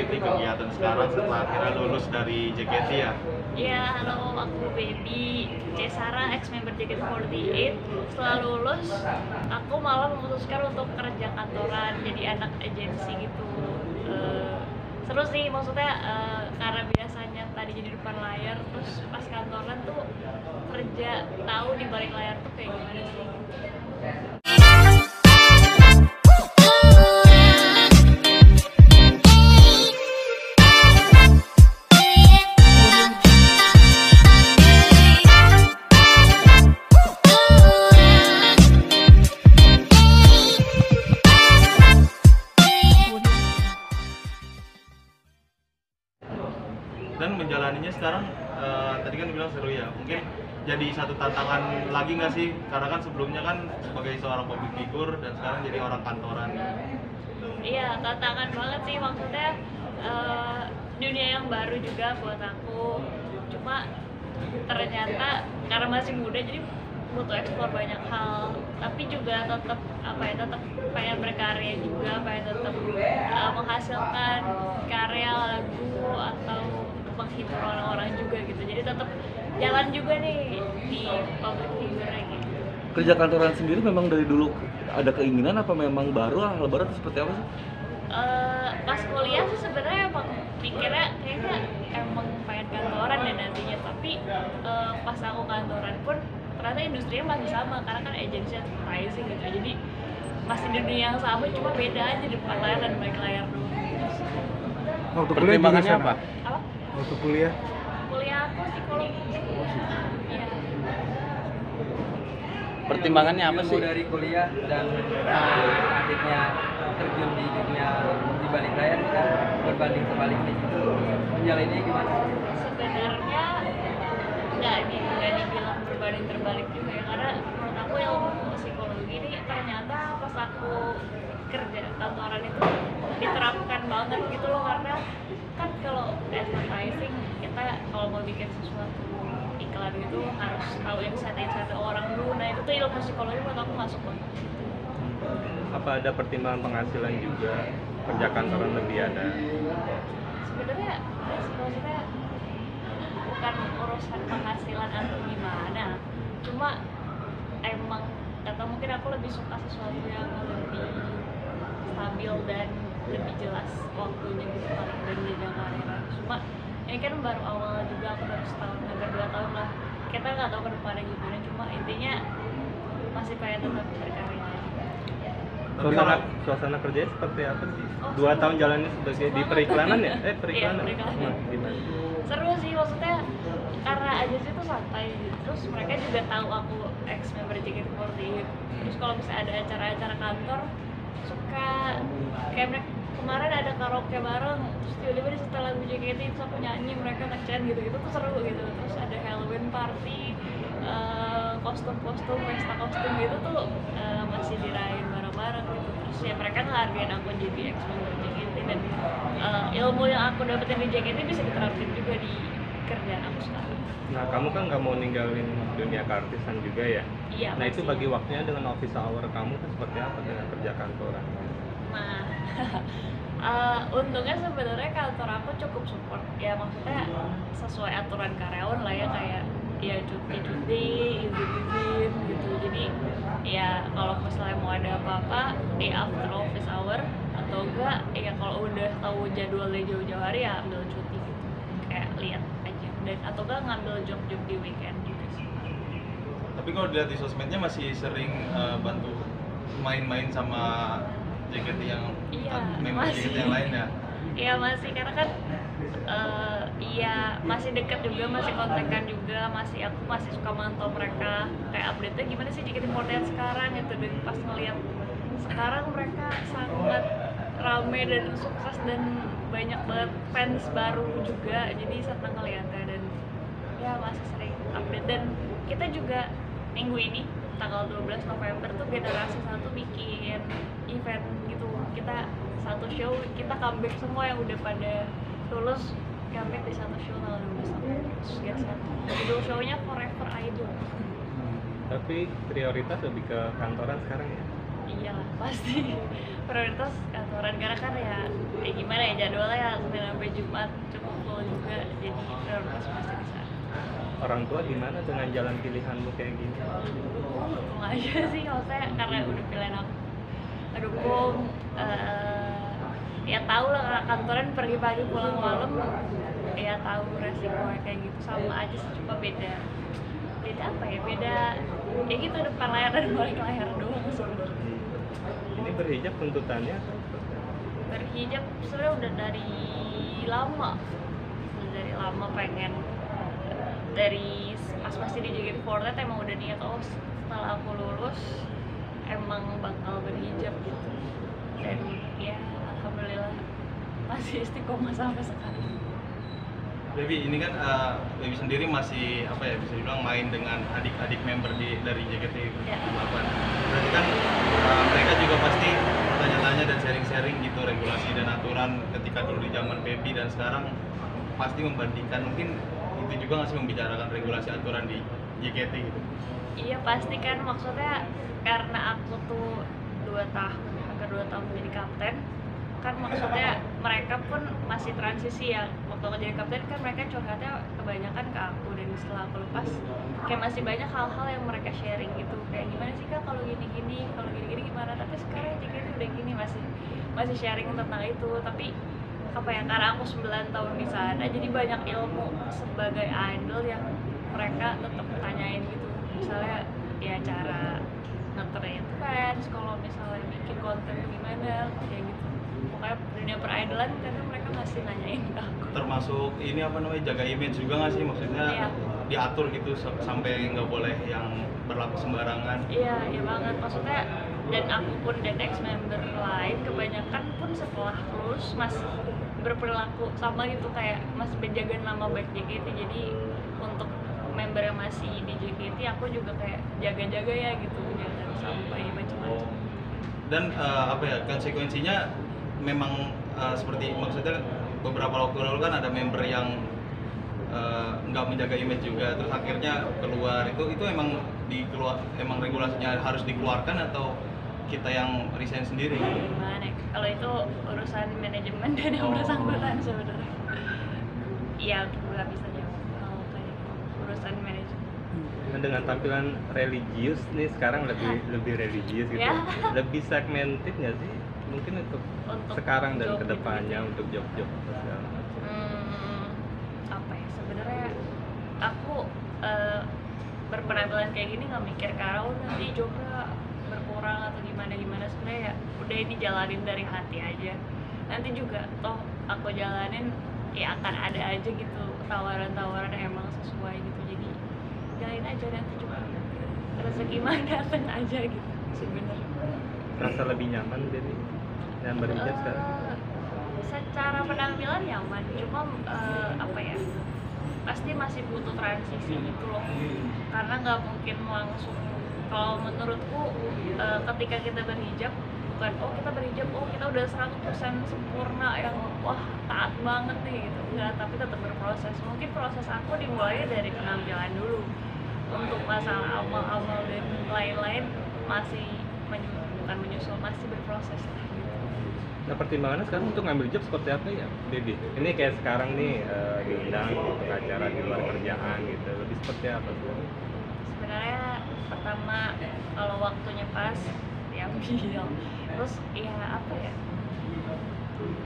JKT kegiatan sekarang setelah akhirnya lulus dari JKT ya? Iya, halo, aku Baby C. Sarah, ex-member JKT48. Setelah lulus, aku malah memutuskan untuk kerja kantoran, jadi anak agensi gitu. Seru sih, maksudnya karena biasanya tadi jadi depan layar, terus pas kantoran tuh kerja tahu di balik layar tuh kayak gimana sih. Dan menjalaninya sekarang tadi kan bilang seru ya, mungkin jadi satu tantangan lagi nggak sih, karena kan sebelumnya kan sebagai seorang public figure dan sekarang jadi orang kantoran. Iya, tantangan banget sih, maksudnya dunia yang baru juga buat aku. Cuma ternyata karena masih muda jadi butuh eksplor banyak hal, tapi juga tetap tetap pengen berkarya juga, pengen tetap menghasilkan karya lagu atau menghibur orang-orang juga gitu. Jadi tetap jalan juga nih di public figure gitu. Kerja kantoran sendiri memang dari dulu ada keinginan apa memang baru hal baru atau seperti apa sih? Pas kuliah sih sebenarnya emang pikirnya kayaknya emang pengen kantoran dan nantinya, tapi pas aku kantoran pun ternyata industrinya masih sama karena kan agency advertising gitu, jadi masih di dunia yang sama cuma beda aja di depan layar dan balik layar doang. Waktu kuliah Pertimbangannya jurusan apa? Apa? Waktu kuliah Kuliah aku psikologi. Iya. Pertimbangannya apa sih? Dari kuliah dan akhirnya terjun di dunia di balik layar kan berbanding terbalik gitu. Menjalannya gimana? Sebenarnya nggak dibilang berbanding terbalik juga ya, karena menurut aku ilmu psikologi ini ternyata pas aku kerja kantoran itu diterapkan banget gitu loh, karena kan kalau advertising kita kalau mau bikin sesuatu iklan gitu harus tahu insight orang dulu. Nah itu tuh ilmu psikologi menurut aku masuk banget. Apa ada pertimbangan penghasilan juga, kerja kantoran lebih ada? Sebenarnya maksudnya bukan urusan penghasilan atau gimana, cuma emang atau mungkin aku lebih suka sesuatu yang lebih stabil dan lebih jelas waktunya gitu paling dari jenjang karir. Cuma ini kan baru awal juga, aku baru setahun hampir 2 tahun lah, kita nggak tahu ke depannya gimana, cuma intinya masih pengen tetap berkarya. Suasana kerjanya seperti apa sih? Oh, 2 tahun jalannya sebagai di Semangat. periklanan ya? Periklanan. Gimana? Seru sih, maksudnya karena agensi itu santai gitu. Terus mereka juga tahu aku ex-member JKT48. Terus kalau misalnya ada acara-acara kantor suka kayak mereka kemarin ada karaoke bareng, terus tiba-tiba di setelah lagu JKT terus aku nyanyi, mereka ngechat gitu-gitu tuh seru gitu. Terus ada Halloween party, kostum-kostum, pesta kostum gitu tuh masih dirayain bareng-bareng gitu. Terus ya mereka ngehargain aku jadi ex-member JKT, dan ilmu yang aku dapetin di JKT bisa diterapin juga di kerjaan aku sekarang. Nah, kamu kan nggak mau ninggalin dunia keartisan juga ya? Iya. Nah, itu pasti. bagi waktunya dengan office hour kamu kan seperti apa dengan kerja kantoran? Nah, untungnya sebenarnya kantor aku cukup support ya, maksudnya sesuai aturan karyawan lah ya, kayak ya cuti, izin gitu. Jadi ya kalau misalnya mau ada apa-apa di after office hour atau enggak ya kalau udah tahu jadwalnya jauh-jauh hari ya ambil cuti gitu, kayak lihat aja, dan atau enggak ngambil job-job di weekend gitu sih. Tapi kalau dilihat di sosmednya masih sering bantu main-main sama JKT yang member masih. JKT yang lain ya? Iya masih, karena kan iya masih dekat juga, masih kontekan juga, aku masih suka mantau mereka kayak update-nya gimana sih JKT48 sekarang gitu. Dan pas ngeliat sekarang mereka sangat rame dan sukses dan banyak banget fans baru juga, jadi senang ngeliatnya. Dan ya masih sering update, dan kita juga minggu ini tanggal 12 November tuh generasi 1 bikin event gitu. Kita satu show, kita comeback semua yang udah pada lulus, comeback di satu show tanggal 12 November. Judul show-nya Forever Idol. Tapi prioritas lebih ke kantoran sekarang ya? Iyalah pasti prioritas kantoran karena kan ya gimana ya jadwalnya ya Senin sampai Jumat cukup full juga, jadi prioritas masih di sana. Orang tua gimana dengan jalan pilihanmu kayak gini? Dukung aja sih maksudnya karena udah pilihan aku, dukung. Ya tahu lah kantoran pergi pagi pulang malam, ya tahu resikonya kayak gitu, sama aja sih, cuma beda apa ya, beda ya gitu, depan layar dan balik layar doang sebenarnya. Ini berhijab tuntutannya? Berhijab sebenarnya udah dari lama pengen, dari pas masih di JKT48 emang udah niat, oh setelah aku lulus emang bakal berhijab gitu, dan ya alhamdulillah masih istiqomah sampai sekarang. Baby, ini kan Baby sendiri masih apa ya, bisa dibilang main dengan adik-adik member dari JKT48. Ya. Berarti kan mereka juga pasti bertanya-tanya dan sharing-sharing gitu regulasi dan aturan ketika dulu di zaman Baby dan sekarang, pasti membandingkan, mungkin itu juga nggak sih membicarakan regulasi aturan di JKT gitu? Iya pasti kan, maksudnya karena aku tuh 2 tahun menjadi kapten kan, maksudnya mereka pun masih transisi ya. Waktu aku jadi kapten kan mereka curhatnya kebanyakan ke aku, dan setelah aku lepas kayak masih banyak hal-hal yang mereka sharing gitu, kayak gimana sih Kak kalau gini-gini, kalau gini-gini gimana, tapi sekarang JKT udah gini, masih sharing tentang itu. Tapi apa ya, karena aku 9 tahun di sana jadi banyak ilmu sebagai idol yang mereka tetap tanyain gitu, misalnya ya cara nge-train fans, kalau misalnya bikin konten gimana kayak gitu. Pokoknya dunia peridolan karena mereka masih nanyain ke aku. Termasuk ini apa namanya, jaga image juga nggak sih, maksudnya Iya. diatur gitu sampai nggak boleh yang berlaku sembarangan? Iya banget, maksudnya dan aku pun dan ex member lain kebanyakan pun setelah lulus masih berperilaku sama gitu, kayak masih menjaga nama baik JKT. Jadi untuk member yang masih di JKT aku juga kayak jaga-jaga ya gitu, jangan sampai macam-macam. Dan apa ya, konsekuensinya memang seperti, maksudnya beberapa waktu lalu kan ada member yang nggak menjaga image juga, terus akhirnya keluar. Itu emang regulasinya harus dikeluarkan atau kita yang resign sendiri? Gimana ya? Kalau itu urusan manajemen dan yang bersangkutan sebenarnya. Iya, nggak bisa jawab kalau kayak gitu. Urusan manajemen. Nah, dengan tampilan religius nih sekarang lebih religius gitu, Ya. lebih segmented nggak sih? Mungkin untuk sekarang dan job kedepannya gitu. untuk job-job segala macam. Apa ya, sebenarnya aku berpenampilan kayak gini nggak mikir ke arah nanti jobnya berkurang atau gimana sebenarnya, ya udah ini jalanin dari hati aja. Nanti juga toh aku jalanin ya akan ada aja gitu tawaran-tawaran yang emang sesuai gitu, jadi jalanin aja, nanti juga rezeki mah datang aja gitu sebenarnya. Rasa lebih nyaman jadi yang berhijab sekarang? Secara penampilan nyaman, cuma apa ya, pasti masih butuh transisi gitu loh, karena nggak mungkin langsung. Kalau menurutku ketika kita berhijab, bukan kita berhijab kita udah 100% sempurna yang wah taat banget nih gitu, enggak, tapi tetap berproses. Mungkin proses aku dimulai dari penampilan dulu, untuk masalah amal-amal dan lain-lain masih bukan menyusul, masih berproses lah gitu. Nah, pertimbangannya sekarang untuk ngambil job seperti apa ya, Baby? Ini kayak sekarang nih diundang untuk acara di luar kerjaan gitu, lebih seperti apa sih? Sebenarnya pertama kalau waktunya pas diambil, terus ya apa ya,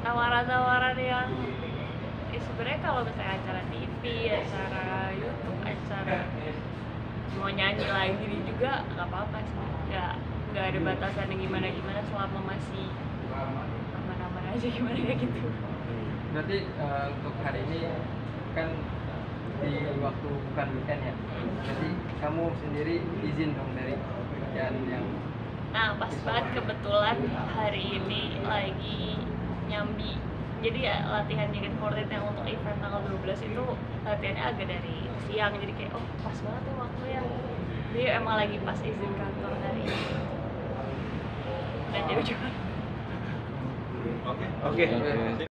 tawaran-tawaran yang sebenarnya kalau misalnya acara TV, acara YouTube, acara mau nyanyi lagi juga nggak apa-apa sih, nggak ada batasan yang gimana selama masih aman-aman aja gimana kayak gitu. Berarti untuk hari ini kan di waktu bukan weekend ya, jadi kamu sendiri izin dong dari pekerjaan yang. Nah pas banget kebetulan hari ini lagi nyambi, jadi ya latihan JKT48 yang untuk event tanggal 12 itu latihannya agak dari siang, jadi kayak pas banget ya waktunya, jadi emang lagi pas izin kantor hari ini dan jauh-jauh. Oke. Oke.